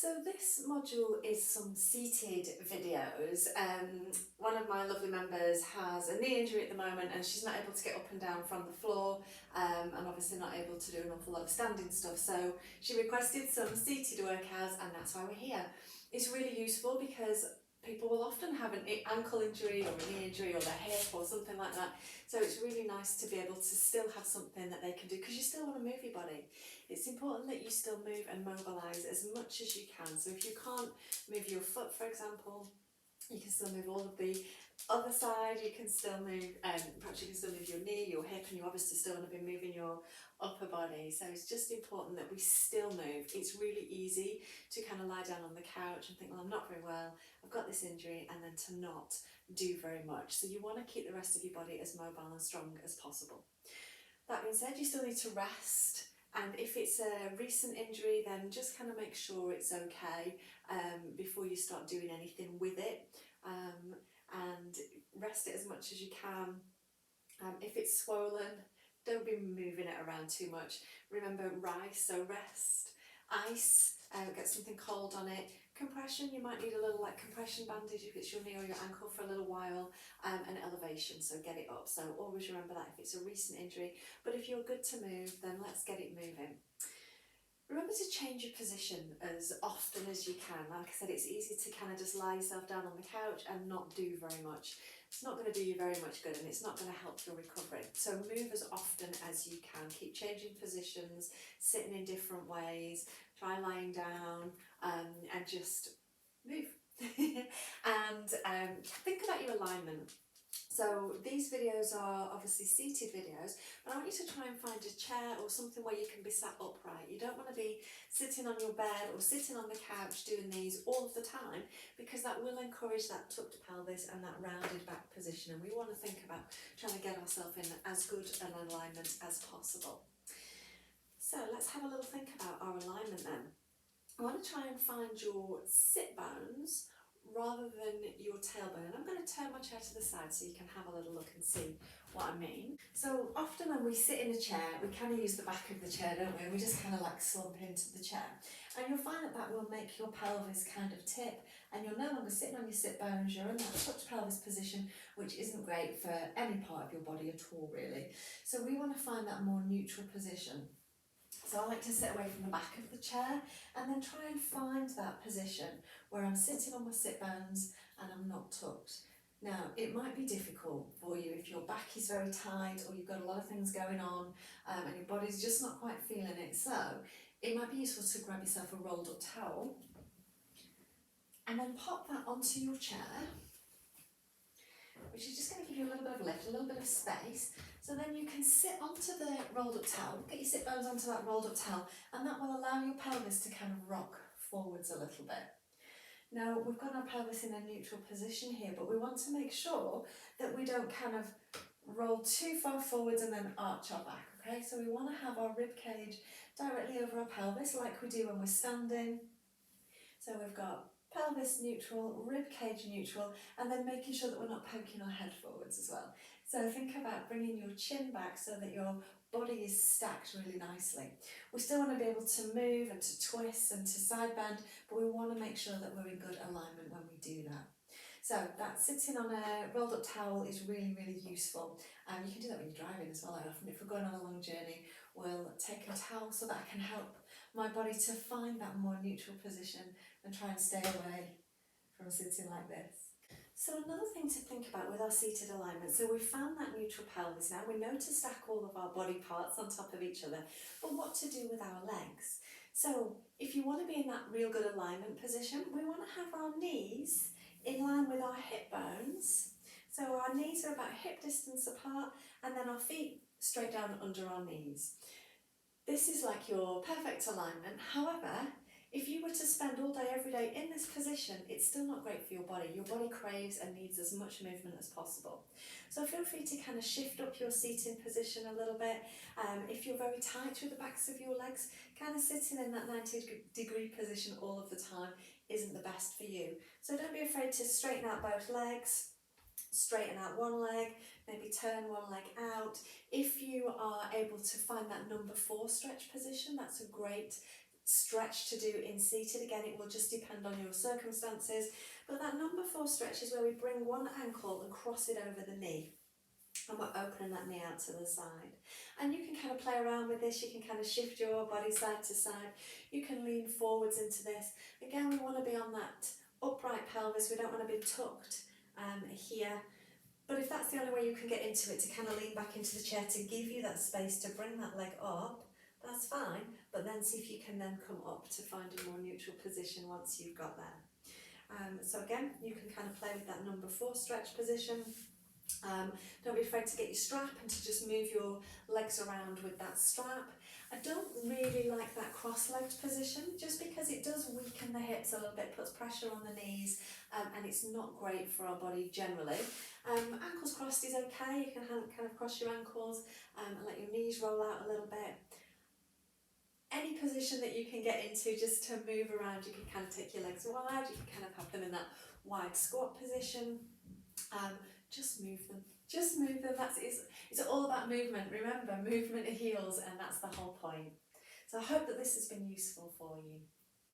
So this module is some seated videos. One of my lovely members has a knee injury at the moment and she's not able to get up and down from the floor, and obviously not able to do an awful lot of standing stuff. So she requested some seated workouts and that's why we're here. It's really useful because people will often have an ankle injury or a knee injury or their hip or something like that. So it's really nice to be able to still have something that they can do because you still want to move your body. It's important that you still move and mobilise as much as you can. So if you can't move your foot, for example, you can still move all of the other side, you can still move, perhaps you can still move your knee, your hip, and you obviously still want to be moving your upper body. So it's just important that we still move. It's really easy to kind of lie down on the couch and think, well, I'm not very well, I've got this injury, and then to not do very much. So you want to keep the rest of your body as mobile and strong as possible. That being said, you still need to rest. And if it's a recent injury, then just kind of make sure it's okay before you start doing anything with it, and rest it as much as you can. If it's swollen, don't be moving it around too much. Remember rice, so rest. Ice, get something cold on it. Compression, you might need a little compression bandage if it's your knee or your ankle for a little while, and elevation, so get it up. So always remember that if it's a recent injury, but if you're good to move, then let's get it moving. Remember to change your position as often as you can. Like I said, it's easy to kind of just lie yourself down on the couch and not do very much. It's not going to do you very much good and it's not going to help your recovery. So move as often as you can. Keep changing positions, sitting in different ways, try lying down, and just move. And think about your alignment. So these videos are obviously seated videos, but I want you to try and find a chair or something where you can be sat upright. You don't want to be sitting on your bed or sitting on the couch doing these all of the time, because that will encourage that tucked pelvis and that rounded back position, and we want to think about trying to get ourselves in as good an alignment as possible. So let's have a little think about our alignment then. I want to try and find your sit bones rather than your tailbone. I'm going to turn my chair to the side so you can have a little look and see what I mean. So often when we sit in a chair, we kind of use the back of the chair, don't we? We just kind of slump into the chair. And you'll find that that will make your pelvis kind of tip, and you're no longer sitting on your sit bones, you're in that tucked pelvis position, which isn't great for any part of your body at all, really. So we want to find that more neutral position. So I like to sit away from the back of the chair and then try and find that position where I'm sitting on my sit bones and I'm not tucked. Now, it might be difficult for you if your back is very tight or you've got a lot of things going on, and your body's just not quite feeling it. So it might be useful to grab yourself a rolled up towel and then pop that onto your chair, which is just going to give you a little bit of lift, a little bit of space. So then you can sit onto the rolled up towel, get your sit bones onto that rolled up towel, and that will allow your pelvis to kind of rock forwards a little bit. Now we've got our pelvis in a neutral position here, but we want to make sure that we don't kind of roll too far forwards and then arch our back, okay? So we want to have our rib cage directly over our pelvis like we do when we're standing. So we've got pelvis neutral, rib cage neutral, and then making sure that we're not poking our head forwards as well. So think about bringing your chin back so that your body is stacked really nicely. We still want to be able to move and to twist and to side bend, but we want to make sure that we're in good alignment when we do that. So that sitting on a rolled up towel is really, really useful. You can do that when you're driving as well. Often if we're going on a long journey, we'll take a towel so that I can help my body to find that more neutral position and try and stay away from sitting like this. So another thing to think about with our seated alignment, so we've found that neutral pelvis now, we know to stack all of our body parts on top of each other, but what to do with our legs? So if you want to be in that real good alignment position, we want to have our knees in line with our hip bones. So our knees are about hip distance apart, and then our feet straight down under our knees. This is like your perfect alignment. However, if you were to spend all day, every day in this position, it's still not great for your body. Your body craves and needs as much movement as possible. So feel free to kind of shift up your seating position a little bit. If you're very tight with the backs of your legs, kind of sitting in that 90-degree position all of the time isn't the best for you. So don't be afraid to straighten out both legs, straighten out one leg, maybe turn one leg out. If you are able to find that number 4 stretch position, that's a great stretch to do in seated. Again, it will just depend on your circumstances. But that number 4 stretch is where we bring one ankle and cross it over the knee. And we're opening that knee out to the side. And you can kind of play around with this. You can kind of shift your body side to side. You can lean forwards into this. Again, we want to be on that upright pelvis. We don't want to be tucked here. But if that's the only way you can get into it, to kind of lean back into the chair to give you that space to bring that leg up, that's fine. But then see if you can then come up to find a more neutral position once you've got there. So again, you can kind of play with that number 4 stretch position. Don't be afraid to get your strap and to just move your legs around with that strap. I don't really like that cross-legged position just because it does weaken the hips a little bit, puts pressure on the knees, and it's not great for our body generally. Ankles crossed is okay. You can kind of cross your ankles and let your knees roll out a little bit. Any position that you can get into just to move around, you can kind of take your legs wide, you can kind of have them in that wide squat position. Just move them. Just move them. It's all about movement. Remember, movement heals, and that's the whole point. So I hope that this has been useful for you.